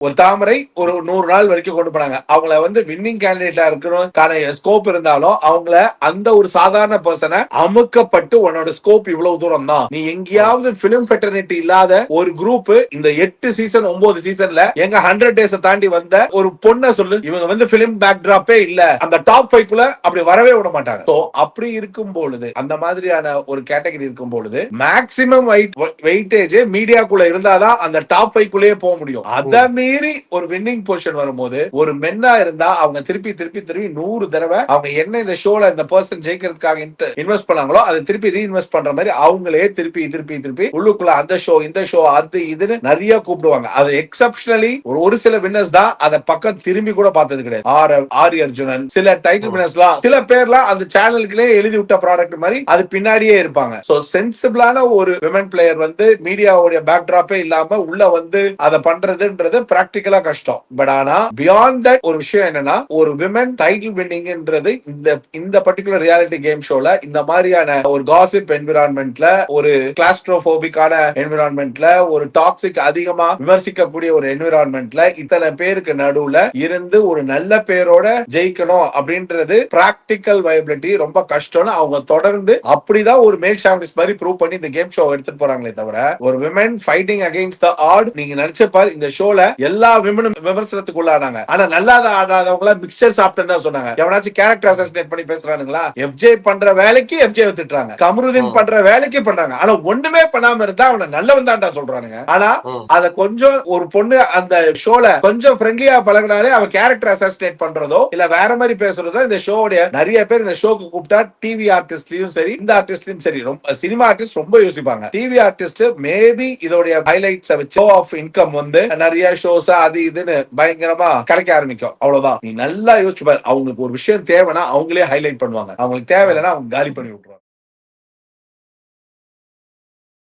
ஒரு தாமரை ஒரு 100 நாள் வரைக்கும் கொண்டு போனாங்க. அவங்கள வந்து வின்னிங் கேண்டிடேட்டா இருக்கணும்கான ஸ்கோப் இருந்தாலும் அவங்கள அந்த ஒரு சாதாரண பர்சனை அமுக்கப்பட்டு உன்னோட ஸ்கோப் இவ்வளவு தூரம் தான், நீ எங்கேயாவது பிலிம் ஃபெட்டர்னிட்டி இல்லாத ஒரு குரூப் இந்த 8 சீசன் 9 சீசன்ல எங்க 100 டேஸ் தாண்டி வந்த ஒரு பொண்ணை சொல்லு, இவங்க வந்து பிலிம் பேக்டிராப்பே இல்ல, அந்த டாப் 5 குள்ள அப்படி வரவே விட மாட்டாங்க. சோ அப்படி இருக்கும் பொழுது, அந்த மாதிரியான ஒரு கேட்டகரி இருக்கும் பொழுது மேக்ஸிமம் வெயிட்டேஜ் மீடியாக்குள்ள இருந்தாதான் அந்த டாப் 5 குள்ளேயே போக முடியும். அத மீறி ஒரு வின்னிங் பொசிஷன் வரும்போது ஒரு மென்னா இருந்தா அவங்க திருப்பி திருப்பி திருப்பி 100 தடவை அவங்க என்ன இந்த ஷோல இந்த பர்சன் ஜெயிக்கிறதுக்காக இன்வெஸ்ட் பண்ணாங்களோ அதை திருப்பி ரீஇன்வெஸ்ட் பண்ற மாதிரி அவங்களே திருப்பி திருப்பி திருப்பி உள்ளுக்குள்ள அந்த ஷோ இந்த ஷோ அது இதுன்னு நிறைய கூப்பிடுவாங்க. அது எக்ஸப்ஷனலி ஒரு சில வின்னர்ஸ் தான் அதை பக்கம் திரும்பி கூட பார்த்தது கிடையாது. ஆரி அர்ஜுனன், சில டைட்டில் வின்னர்ஸ்லாம் சில பேர்லாம் அந்த சேனலுக்குள்ளே எழுதி விட்ட ப்ராடக்ட் மாதிரி அது பின்னாடியே இருப்பாங்க. சோ சென்சிபிளான ஒரு விமன் பிளேயர் வந்து மீடியாவுடைய பேக்டிராப்பே இல்லாம உள்ள வந்து அதை பண்றதுன்றது பிராக்டிகலா கஷ்டம். பட் ஆனா பியாண்ட் தட் ஒரு விஷயம் என்னன்னா, ஒரு விமன் டைட்டில் வின்னிங்ன்றது இந்த பர்டிகுலர் ரியாலிட்டி கேம் ஷோல இந்த மாதிரியான ஒரு காசிப் என்விரான்மெண்ட்ல, ஒரு கிளாஸ்ட்ரோபோபிக்கான என்விரான்மெண்ட்ல, ஒரு டாக்ஸிக் அதிகமா விமர்சிக்கக்கூடிய ஒரு என்விரான்மெண்ட்ல இத்தனை பேருக்கு நடுவுல இருந்து ஒரு நல்ல பேரோட ஜெயிக்கணும் அப்படின்றது பிராக்டிகல் வயபிலிட்டி ரொம்ப கஷ்டம்னு அவங்க தொடர்ந்து அப்படிதான் ஒரு மேல் சாம்பியன்ஸ் மாதிரி ப்ரூவ் பண்ணி இந்த கேம் ஷோ எடுத்துட்டு போறாங்களே தவிர, ஒரு women fighting against the odd நீங்க நினைச்சப்பாரு இந்த ஷோல எல்லா விமனும் விமர்சனத்துக்குள்ளானாங்க. ஆனா நல்லா ஆடாதவங்கள மிக்சர் சாப்பிட்டு தான் சொன்னாங்க. எவனாச்சும் கேரக்டர் அசாசினேட் பண்ணி பேசுறானுங்களா? எஃப்ஜே பண்ற வேலைக்கு எஃப்ஜே விட்டுறாங்க, கமருதீன் பண்ற வேலைக்கு பண்றாங்க. ஆனா ஒண்ணுமே பண்ணாம இருந்தா அவனை நல்லவன் தான்டா சொல்றானுங்க. ஆனா அத கொஞ்சம் ஒரு பொண்ணு அந்த ஷோல கொஞ்சம் ஃப்ரெண்ட்லியா பழகினாலே அவன் கேரக்டர் அசாசினேட் பண்றதோ இல்ல வேற மாதிரி பேசுறதோ இந்த ஷோவுடைய நிறைய பேர் இந்த ஷோக்கு கூப்பிட்டா டிவி ஆர்டிஸ்ட்லயும் சரி இந்த ஆர்டிஸ்ட்லயும் சரி ரொம்ப சினிமா ஆர்டிஸ்ட் ரொம்ப யோசிப்பாங்க. டிவி ஆர்டிஸ்ட் மேபி இதோடைய ஹைலைட்ஸ் வச்சு ஷோ ஆஃப் இன்கம் வந்து நிறைய ஷோஸ் அது இதுன்னு பயங்கரமா கிடைக்க ஆரம்பிக்கும். அவ்வளவுதான். நீ நல்லா யோசிச்சு பாரு, அவங்களுக்கு ஒரு விஷயம் தேவைன்னா அவங்களே ஹைலைட் பண்ணுவாங்க, அவங்களுக்கு தேவையில்லைன்னா அவங்க காலி பண்ணி விட்டுருவாங்க.